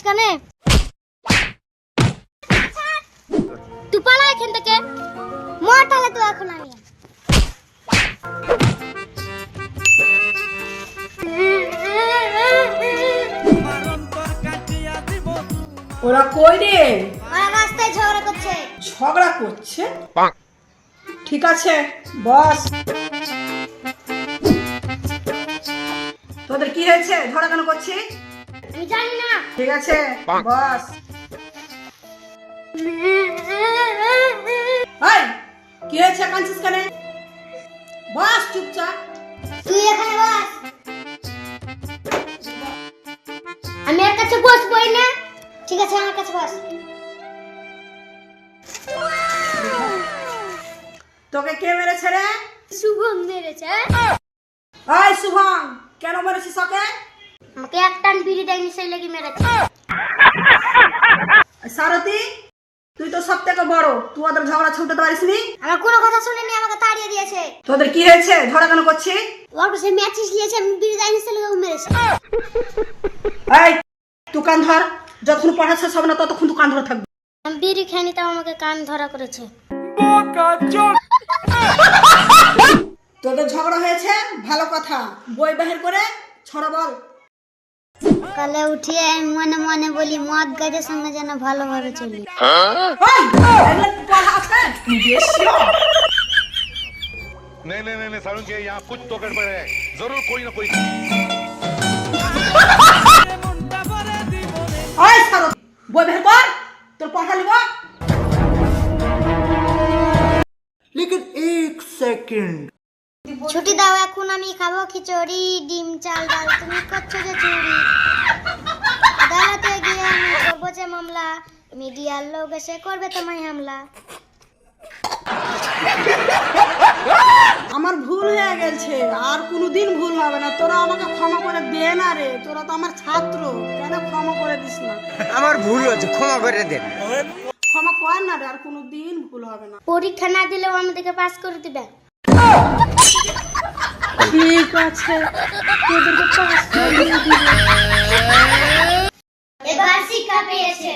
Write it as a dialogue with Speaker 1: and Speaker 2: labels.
Speaker 1: কানে? তুই পালা এখান থেকে। মর তাহলে তো এখন আমি।
Speaker 2: ওরা কই রে?
Speaker 1: ওরা রাস্তায় ঝগড়া করছে।
Speaker 2: ঝগড়া করছে? ঠিক আছে বস। তোদের কি হয়েছে? ঝগড়া কেন করছিস?
Speaker 1: আমি জানি না।
Speaker 2: ঠিক আছে বস। এই কি হয়েছে? কাঁদছিস কেন? বস চুপচাপ।
Speaker 1: তুই এখানে বস। আমি এর কাছে বসবই না। ঠিক আছে আমার কাছে বস।
Speaker 2: তোকে কে মেরেছে রে?
Speaker 1: শুভম মেরেছে।
Speaker 2: এই শুভম, কেন মেরেছিস ওকে?
Speaker 1: আমাকে এক টান বিড়ি দেয়নি সেই লেগে মেরেছে।
Speaker 2: সারথী, তুই তো সব থেকে বড়, তুই ওদের ঝগড়া ছুটাতে পারিস নি?
Speaker 1: আমার কোনো কথা শুনেনি, আমাকে তাড়িয়ে দিয়েছে।
Speaker 2: তোদের কি হয়েছে? ঝগড়া কেন করছিস?
Speaker 1: ওর কাছে ম্যাচিস নিয়েছে, আমি বিড়ি দেয়নি সেই লেগে মেরেছে।
Speaker 2: এই তুই কান ধর, যতক্ষণ পড়া শেষ হবে না ততক্ষণ তুই কান ধরে থাকবি।
Speaker 1: আমি বিড়ি খাইনি তাও আমাকে কান ধরা করেছে।
Speaker 2: তোদের ঝগড়া হয়েছে ভালো কথা, বই বাহির করে ছড়া বল।
Speaker 1: সকালে উঠিয়ে আমি মনে মনে বলি মদ গাছের সঙ্গে যেন ভালোভাবে চলি।
Speaker 3: नहीं सारुण के यहाँ कुछ तो गड़बड़ है, जरूर कोई ना कोई।
Speaker 2: বই বাহির কর, তোর পড়া লিব। लेकिन एक सेकंड।
Speaker 1: ছুটি দাও, এখন আমি খাবো খিচুড়ি, ডিম, চাল, ডাল। তুমি করছো যে চুরি। আদালতে গিয়ে আমি করবো যে মামলা, মিডিয়ার লোক এসে করবে তোমায় হামলা।
Speaker 2: আমার ভুল হয়ে গেছে, আর কোনোদিন ভুল হবে না। তোরা আমাকে ক্ষমা করে দে না রে, তোরা তো আমার ছাত্র, কেন ক্ষমা করে দিস না?
Speaker 4: আমার ভুল হয়েছে, ক্ষমা করে দেন।
Speaker 2: ক্ষমা কর না রে, আর কোনোদিন ভুল হবে না।
Speaker 1: পরীক্ষা না দিলেও আমাদেরকে পাস করে দিবে।
Speaker 2: ঠিক আছে, তোদেরকে পাস করে দিবো।
Speaker 1: এবার শিক্ষা পেয়েছে।